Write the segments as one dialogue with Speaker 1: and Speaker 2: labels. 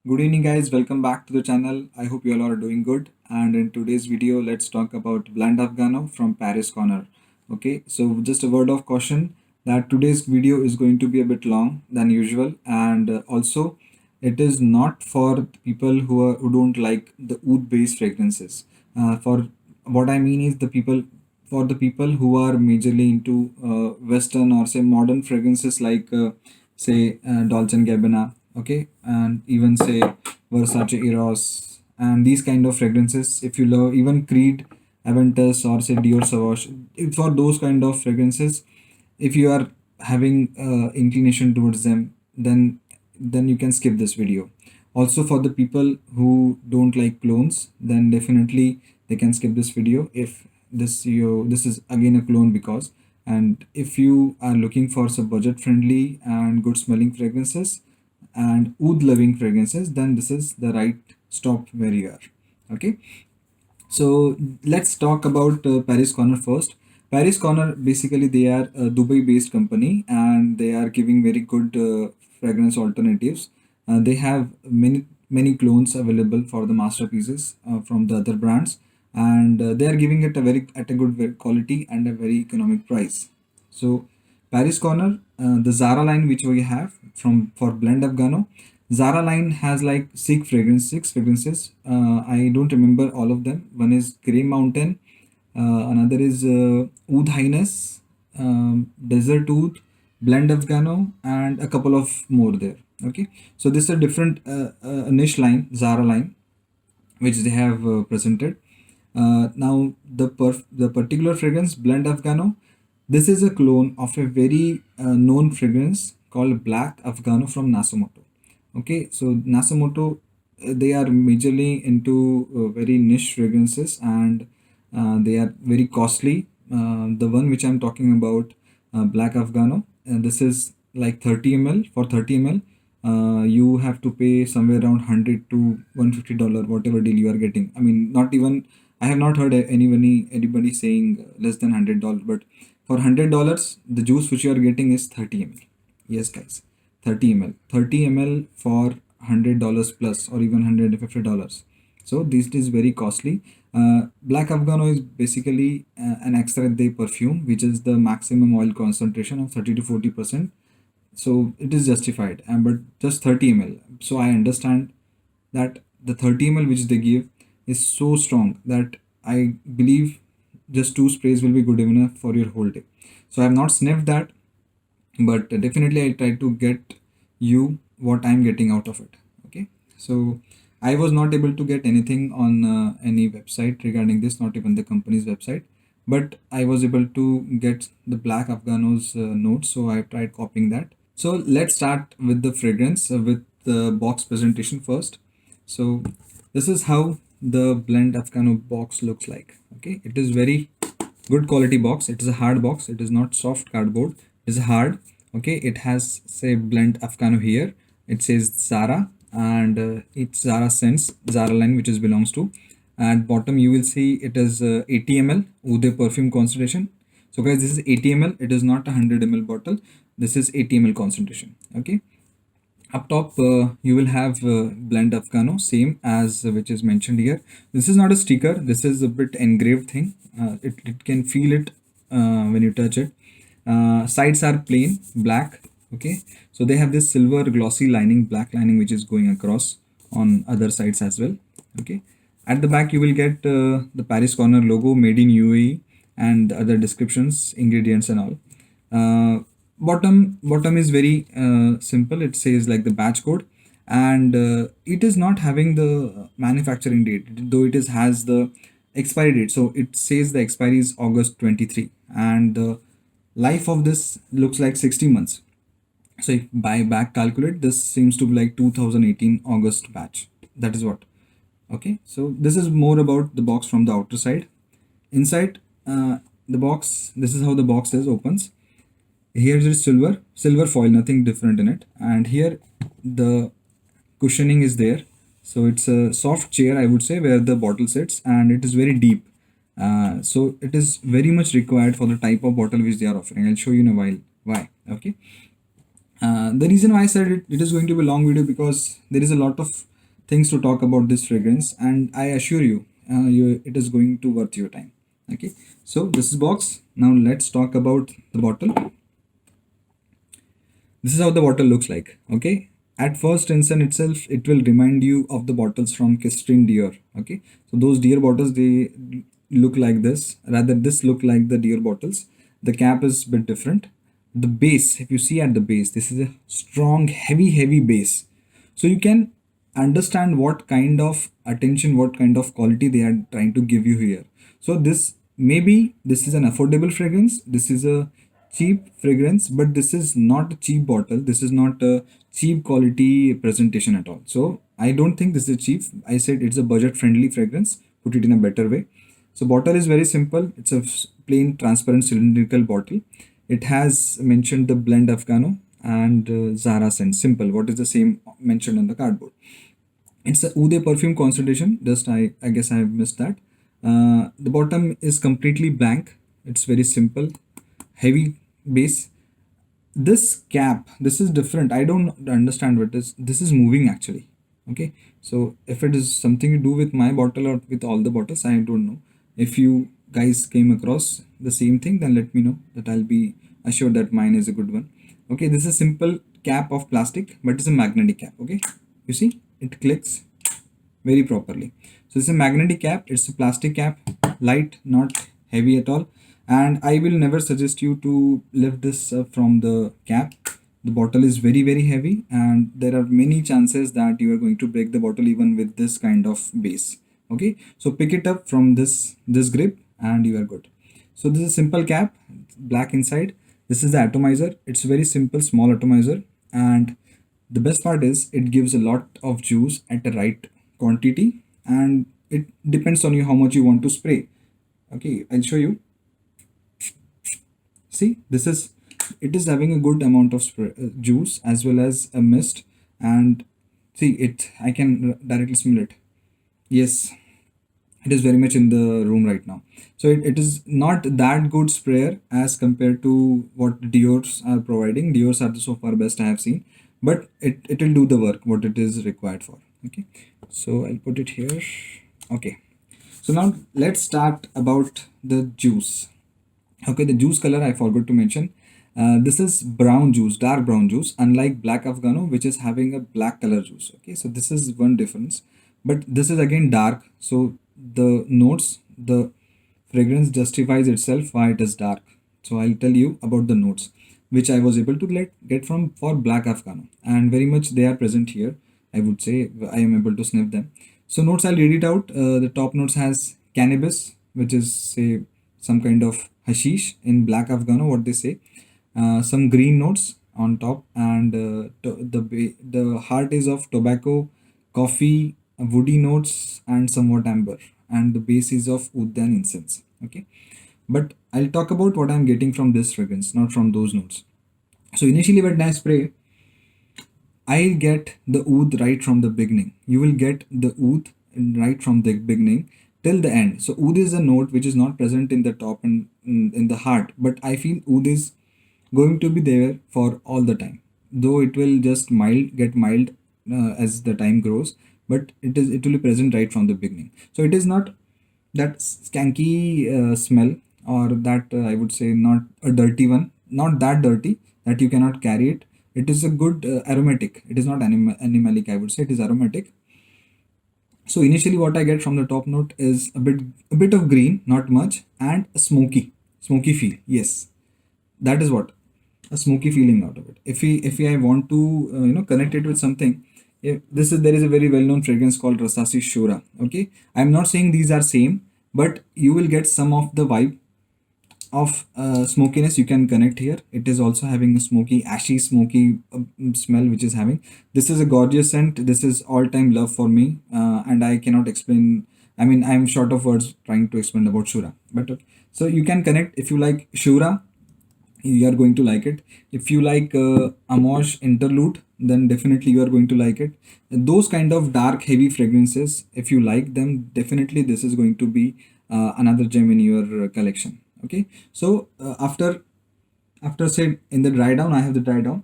Speaker 1: Good evening, guys. Welcome back to the channel. I hope you all are doing good. And in today's video, let's talk about Blend Afghano from Paris Corner. Okay, so just a word of caution that today's video is going to be a bit long than usual, and also it is not for people who don't like the oud-based fragrances. For what I mean is the people who are majorly into Western or say modern fragrances like say Dolce and Gabbana, okay, and even say Versace Eros and these kind of fragrances. If you love even Creed, Aventus or say Dior Sauvage, for those kind of fragrances, if you are having inclination towards them, then you can skip this video. Also for the people who don't like clones, then definitely they can skip this video if this is again a clone because. And if you are looking for some budget friendly and good smelling fragrances and oud loving fragrances, then this is the right stop where you are. Okay, so let's talk about Paris Corner first. Paris Corner basically they are a Dubai based company and they are giving very good fragrance alternatives. They have many clones available for the masterpieces from the other brands, and they are giving it a very at a good quality and a very economic price. So Paris Corner, the Zara line which we have from for Blend Afghano. Zara line has like six fragrances. I don't remember all of them. One is Grey Mountain, another is Oud Highness, Desert Oud, Blend Afghano, and a couple of more there. Okay, so this is a different niche line, Zara line, which they have presented. Now the particular fragrance Blend Afghano, this is a clone of a very known fragrance called Black Afghano from Nasomoto. Okay, so Nasomoto, they are majorly into very niche fragrances and they are very costly. The one which I'm talking about, Black Afghano, this is like 30 ml. For 30 ml, you have to pay somewhere around 100 to $150, whatever deal you are getting. I mean, not even, I have not heard anybody saying less than $100, but for $100, the juice which you are getting is 30 ml. Yes, guys, 30 ml. 30 ml for $100 plus or even $150. So this is very costly. Black Afghano is basically an extra day perfume, which is the maximum oil concentration of 30 to 40%. So it is justified, and but just 30 ml. So I understand that the 30 ml which they give is so strong that I believe just two sprays will be good enough for your whole day. So I have not sniffed that, but definitely I try to get you what I'm getting out of it. Okay, so I was not able to get anything on any website regarding this, not even the company's website, but I was able to get the Black Afghano's notes, so I tried copying that. So let's start with the fragrance with the box presentation first. So this is how the Blend Afghano box looks like. Okay, it is very good quality box. It is a hard box. It is not soft cardboard. It is hard. Okay, it has say Blend Afghano here. It says Zara and it's Zara Sense, Zara line which is belongs to. At bottom you will see it is 80 ml Ude perfume concentration. So guys, this is 80 ml. It is not a 100 ml bottle. This is 80 ml concentration. Okay, up top you will have Blend Afghano, same as which is mentioned here. This is not a sticker, this is a bit engraved thing. It can feel it when you touch it. Sides are plain black. Okay, so they have this silver glossy lining, black lining, which is going across on other sides as well. Okay, at the back you will get the Paris Corner logo, made in UAE, and other descriptions, ingredients and all. Bottom is very simple. It says like the batch code, and it is not having the manufacturing date, though it is has the expiry date. So it says the expiry is August 23, and the life of this looks like 60 months. So if by back calculate, this seems to be like 2018 August batch. That is what. Okay, so this is more about the box from the outer side. Inside the box, this is how the box is opens. Here is silver foil, nothing different in it, and here the cushioning is there. So it's a soft chair, I would say, where the bottle sits, and it is very deep. So it is very much required for the type of bottle which they are offering. I'll show you in a while why. Okay, the reason why I said it is going to be a long video because there is a lot of things to talk about this fragrance, and I assure you, it is going to worth your time. Okay, so this is box. Now let's talk about the bottle. This is how the bottle looks like. Okay, at first instant itself, it will remind you of the bottles from Kistrine Dior. Okay, so those Dior bottles, they look like this. Rather, this look like the Dior bottles. The cap is a bit different. The base, if you see at the base, this is a strong, heavy base. So you can understand what kind of attention, what kind of quality they are trying to give you here. So this, maybe this is an affordable fragrance, this is a cheap fragrance, but this is not a cheap bottle, this is not a cheap quality presentation at all. So I don't think this is cheap. I said it's a budget friendly fragrance, put it in a better way. So bottle is very simple. It's a plain transparent cylindrical bottle. It has mentioned the blend Afghano and Zara scent. Simple. What is the same mentioned on the cardboard? It's a Ude perfume concentration. Just I guess I have missed that. The bottom is completely blank. It's very simple. Heavy base. This cap, this is different. I don't understand what this is moving actually. Okay, so if it is something to do with my bottle or with all the bottles, I don't know. If you guys came across the same thing, then let me know, that I'll be assured that mine is a good one. Okay, this is a simple cap of plastic, but it's a magnetic cap. Okay, you see it clicks very properly. So it's a magnetic cap, it's a plastic cap, light, not heavy at all. And I will never suggest you to lift this up from the cap. The bottle is very heavy, and there are many chances that you are going to break the bottle even with this kind of base. Okay, so pick it up from this grip and you are good. So this is a simple cap, black inside. This is the atomizer. It's very simple, small atomizer, and the best part is it gives a lot of juice at the right quantity, and it depends on you how much you want to spray. Okay, I'll show you. See, this is, it is having a good amount of juice as well as a mist, and see it, I can directly smell it. Yes, it is very much in the room right now. So it is not that good sprayer as compared to what Dior's are providing. Dior's are the so far best I have seen, but it will do the work what it is required for. Okay, so I'll put it here. Okay, so now let's start about the juice. Okay, the juice color I forgot to mention. This is brown juice, dark brown juice, unlike black Afghano, which is having a black color juice. Okay, so this is one difference, but this is again dark. So the notes, the fragrance justifies itself why it is dark. So I'll tell you about the notes, which I was able to get from for black Afghano, and very much they are present here. I would say I am able to sniff them. So notes, I'll read it out. The top notes has cannabis, which is say some kind of hashish in black Afghano, what they say. Some green notes on top, and the heart is of tobacco, coffee, woody notes, and somewhat amber, and the base is of oud and incense. Okay, but I'll talk about what I'm getting from this fragrance, not from those notes. So initially when I spray, I get the oud right from the beginning. You will get the oud right from the beginning till the end. So oud is a note which is not present in the top and in the heart, but I feel oud is going to be there for all the time. Though it will just get mild as the time grows, but it will be present right from the beginning. So it is not that skanky smell, or that I would say not a dirty one, not that dirty that you cannot carry it. It is a good aromatic. It is not animalic, I would say. It is aromatic. So initially what I get from the top note is a bit of green, not much, and a smoky feel. Yes, that is what, a smoky feeling out of it. If I want to connect it with something, if this is, there is a very well known fragrance called Rasasi Shura. Okay, I'm not saying these are same, but you will get some of the vibe of smokiness you can connect here. It is also having a smoky, ashy, smoky smell, which is having. This is a gorgeous scent. This is all time love for me, and I cannot explain. I mean, I'm short of words trying to explain about Shura. But so you can connect if you like Shura, you are going to like it. If you like Amouage Interlude, then definitely you are going to like it. Those kind of dark, heavy fragrances, if you like them, definitely this is going to be another gem in your collection. Okay, so after say in the dry down, I have the dry down.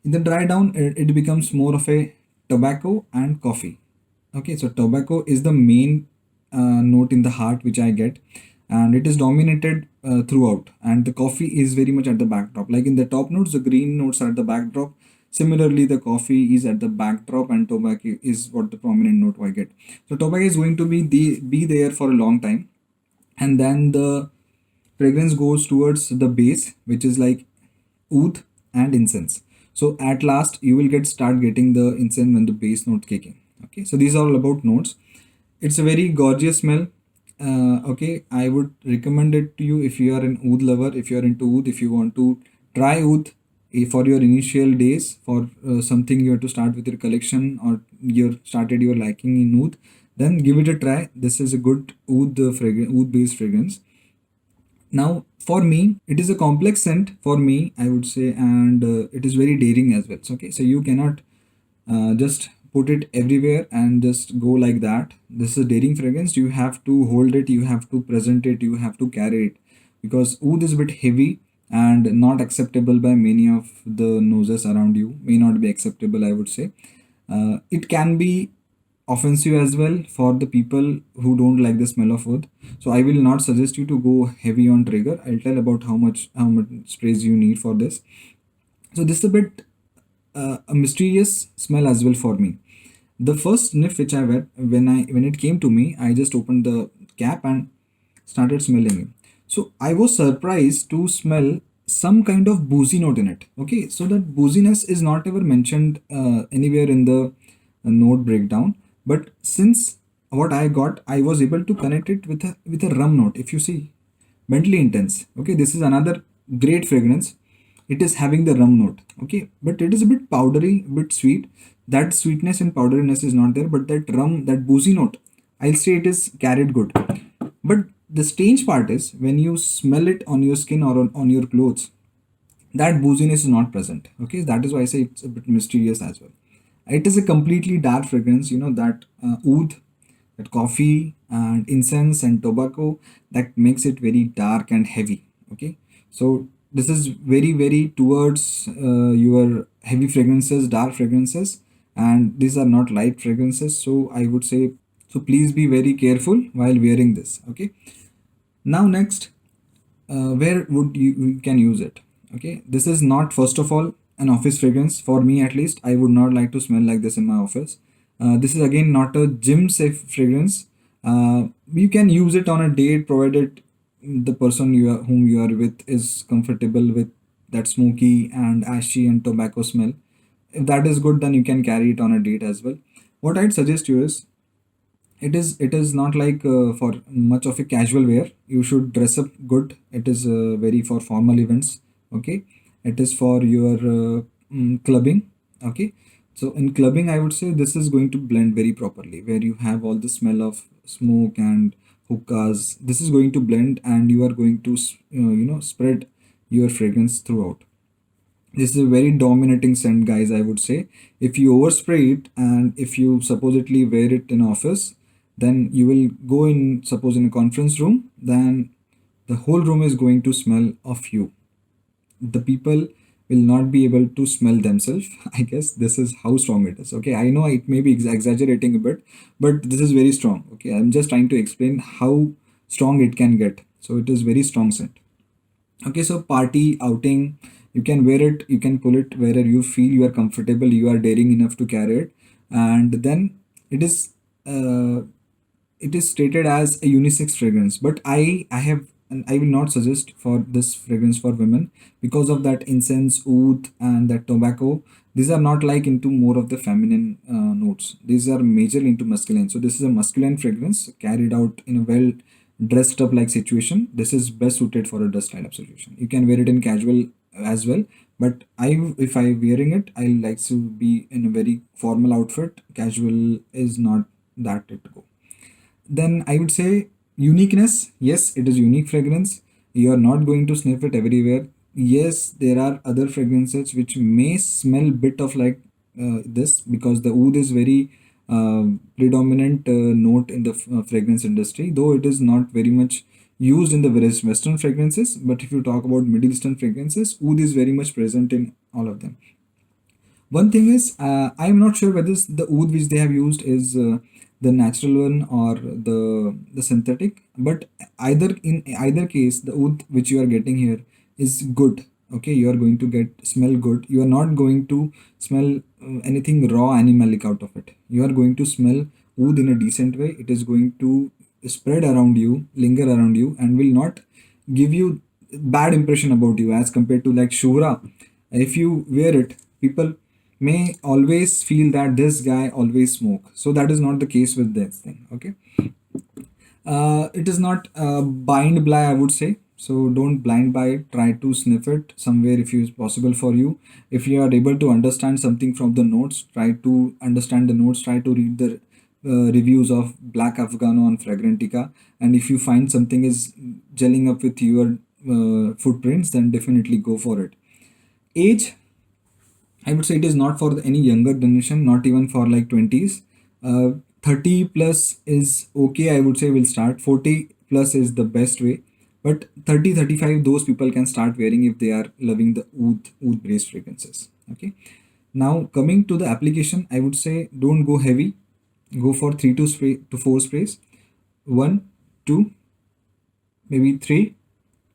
Speaker 1: In the dry down, it becomes more of a tobacco and coffee. Okay, so tobacco is the main note in the heart which I get, and it is dominated throughout. And the coffee is very much at the backdrop. Like in the top notes, the green notes are at the backdrop. Similarly, the coffee is at the backdrop, and tobacco is what the prominent note I get. So tobacco is going to be there for a long time, and then the fragrance goes towards the base, which is like oud and incense. So at last you will start getting the incense when the base note kicking. Okay, so these are all about notes. It's a very gorgeous smell. Okay, I would recommend it to you if you are an oud lover, if you are into oud, if you want to try oud for your initial days, for something you have to start with your collection, or you started your liking in oud, then give it a try. This is a good oud fragrance, oud based fragrance. Now, for me, it is a complex scent for me, I would say, and it is very daring as well. So, okay, so you cannot just put it everywhere and just go like that. This is a daring fragrance. You have to hold it, you have to present it, you have to carry it, because oud is a bit heavy and not acceptable by many of the noses around you. May not be acceptable, I would say. It can be offensive as well for the people who don't like the smell of wood. So I will not suggest you to go heavy on trigger. I'll tell about how much sprays you need for this. So this is a bit a mysterious smell as well for me. The first sniff which I had when it came to me, I just opened the cap and started smelling it. So I was surprised to smell some kind of boozy note in it. Okay, so that booziness is not ever mentioned anywhere in the note breakdown. But since what I got, I was able to connect it with a rum note. If you see, Bentley Intense. Okay, this is another great fragrance. It is having the rum note. Okay, but it is a bit powdery, a bit sweet. That sweetness and powderiness is not there, but that rum, that boozy note, I'll say it is carried good. But the strange part is when you smell it on your skin or on your clothes, that booziness is not present. Okay, that is why I say it's a bit mysterious as well. It is a completely dark fragrance, that oud, that coffee and incense and tobacco, that makes it very dark and heavy. Okay, so this is very very towards your heavy fragrances, dark fragrances, and these are not light fragrances. So I would say, so please be very careful while wearing this. Okay, now next, where would you can use it? Okay, this is not, first of all, an office fragrance. For me at least, I would not like to smell like this in my office. This is again not a gym safe fragrance. You can use it on a date, provided the person whom you are with is comfortable with that smoky and ashy and tobacco smell. If that is good, then you can carry it on a date as well. What I'd suggest you is, it is not like for much of a casual wear. You should dress up good. It is very for formal events. Okay, it is for your clubbing. Okay, so in clubbing, I would say this is going to blend very properly, where you have all the smell of smoke and hookahs. This is going to blend, and you are going to spread your fragrance throughout. This is a very dominating scent, guys, I would say. If you overspray it, and if you supposedly wear it in office, then you will go in, suppose in a conference room, then the whole room is going to smell of you. The people will not be able to smell themselves. I guess this is how strong it is. Okay, I know it may be exaggerating a bit, but this is very strong. Okay, I'm just trying to explain how strong it can get. So it is very strong scent. Okay, so party, outing, you can wear it, you can pull it wherever you feel you are comfortable, you are daring enough to carry it. And then it is uh, it is stated as a unisex fragrance, but I have, and I will not suggest for this fragrance for women, because of that incense, oud, and that tobacco. These are not like into more of the feminine notes. These are majorly into masculine. So this is a masculine fragrance carried out in a well dressed up like situation. This is best suited for a dress lineup situation. You can wear it in casual as well, but if I wearing it, I like to be in a very formal outfit. Casual is not that it go. Then I would say uniqueness. Yes, it is unique fragrance. You are not going to sniff it everywhere. Yes, there are other fragrances which may smell bit of like this, because the oud is very predominant note in the fragrance industry, though it is not very much used in the various Western fragrances. But if you talk about Middle Eastern fragrances, oud is very much present in all of them. One thing is, I'm not sure whether the oud which they have used is the natural one or the synthetic, but either in either case the oud which you are getting here is good. Okay, you are going to get smell good. You are not going to smell anything raw animalic out of it. You are going to smell oud in a decent way. It is going to spread around you, linger around you, and will not give you bad impression about you as compared to like shura. If you wear it, people may always feel that this guy always smoke. So that is not the case with this thing. Okay, it is not bind by, I would say. So don't blind buy it. Try to sniff it somewhere if it is possible for you. If you are able to understand something from the notes, try to understand the notes. Try to read the reviews of Black Afghano on Fragrantica. And if you find something is gelling up with your footprints, then definitely go for it. Age, I would say it is not for any younger generation, not even for like 20s. 30 plus is okay, I would say will start. 40 plus is the best way. But 30, 35, those people can start wearing if they are loving the oud based fragrances. Okay. Now coming to the application, I would say don't go heavy. Go for 4 sprays. One, two, maybe three,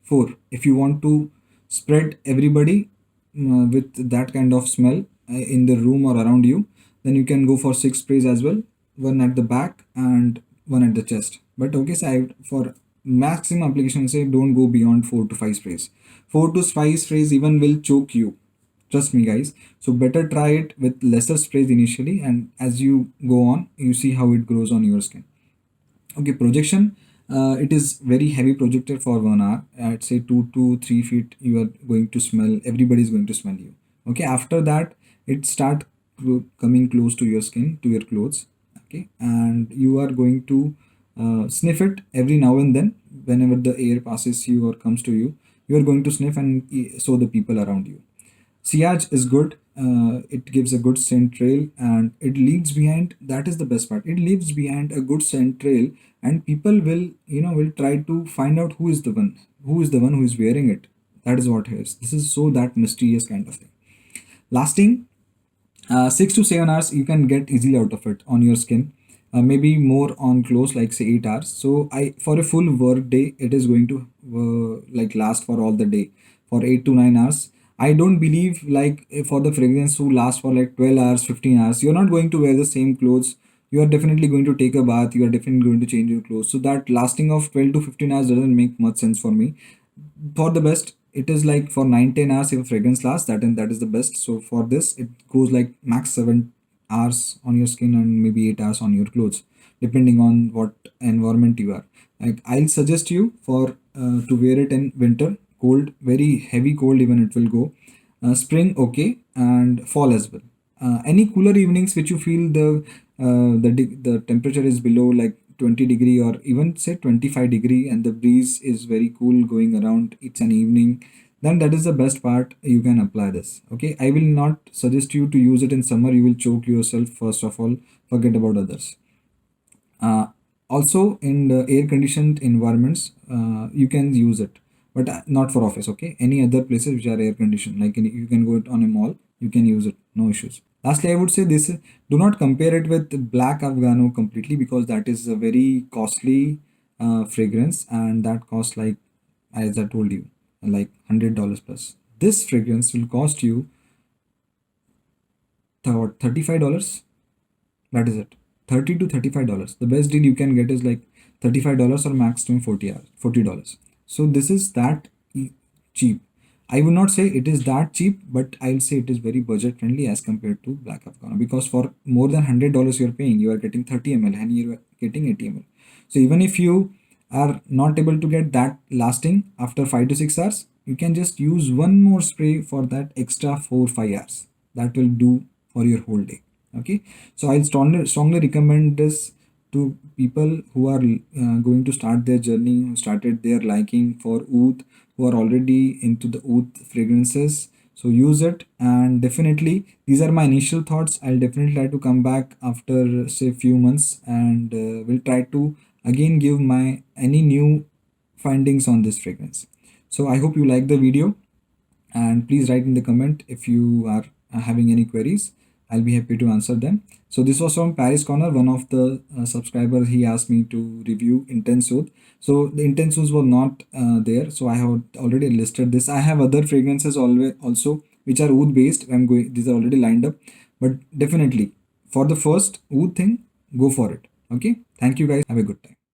Speaker 1: four. If you want to spread everybody with that kind of smell in the room or around you, then you can go for 6 sprays as well. One at the back and one at the chest. But okay, so for maximum application, I say don't go beyond 4 to 5 sprays. 4 to 5 sprays even will choke you. Trust me, guys. So better try it with lesser sprays initially, and as you go on, you see how it grows on your skin. Okay, projection. It is very heavy projector for 1 hour. I'd say 2 to 3 feet. You are going to smell. Everybody is going to smell you. Okay. After that, it start coming close to your skin, to your clothes. Okay, and you are going to sniff it every now and then. Whenever the air passes you or comes to you, you are going to sniff and show the people around you. Sillage is good. It gives a good scent trail and it leaves behind. That is the best part. It leaves behind a good scent trail, and people will, will try to find out who is the one who is wearing it. That is what it is. This is so that mysterious kind of thing. Lasting 6 to 7 hours, you can get easily out of it on your skin. Maybe more on clothes, like say 8 hours. So I for a full work day, it is going to like last for all the day for 8 to 9 hours. I don't believe like for the fragrance who lasts for like 12 hours, 15 hours. You're not going to wear the same clothes. You are definitely going to take a bath. You are definitely going to change your clothes. So that lasting of 12 to 15 hours doesn't make much sense for me. For the best, it is like for 9-10 hours if a fragrance lasts, that is the best. So for this, it goes like max 7 hours on your skin and maybe 8 hours on your clothes, depending on what environment you are. Like I'll suggest you for to wear it in winter, cold, very heavy cold even it will go. Spring okay, and fall as well. Any cooler evenings which you feel the temperature is below like 20 degree or even say 25 degree, and the breeze is very cool going around, it's an evening, then that is the best part. You can apply this. Okay, I will not suggest you to use it in summer. You will choke yourself. First of all, forget about others. uh, Also in the air conditioned environments, you can use it, but not for office. Okay, any other places which are air conditioned, like you can go it on a mall, you can use it, no issues. Lastly, I would say this: do not compare it with Black Afghano completely, because that is a very costly fragrance, and that costs like, as I told you, like $100 plus. This fragrance will cost you $35. That is it. 30 to $35. The best deal you can get is like $35 or maximum $40. So this is that cheap. I would not say it is that cheap, but I'll say it is very budget friendly as compared to Black Afghano, because for more than $100 you're paying, you are getting 30 ml and you're getting 80 ml. So even if you are not able to get that lasting after 5 to 6 hours, you can just use one more spray for that extra 4 5 hours. That will do for your whole day. Okay, so I'll strongly recommend this to people who are going to start their journey, who started their liking for oud, who are already into the oud fragrances. So use it, and definitely these are my initial thoughts. I'll definitely try to come back after say few months, and will try to again give my any new findings on this fragrance. So I hope you like the video, and please write in the comment if you are having any queries, I'll be happy to answer them. So this was from Paris Corner. One of the subscriber, he asked me to review Intense Oud. So the Intense Ouds were not there. So I have already listed this. I have other fragrances always also which are oud based. I'm going. These are already lined up. But definitely for the first oud thing, go for it. Okay. Thank you guys. Have a good time.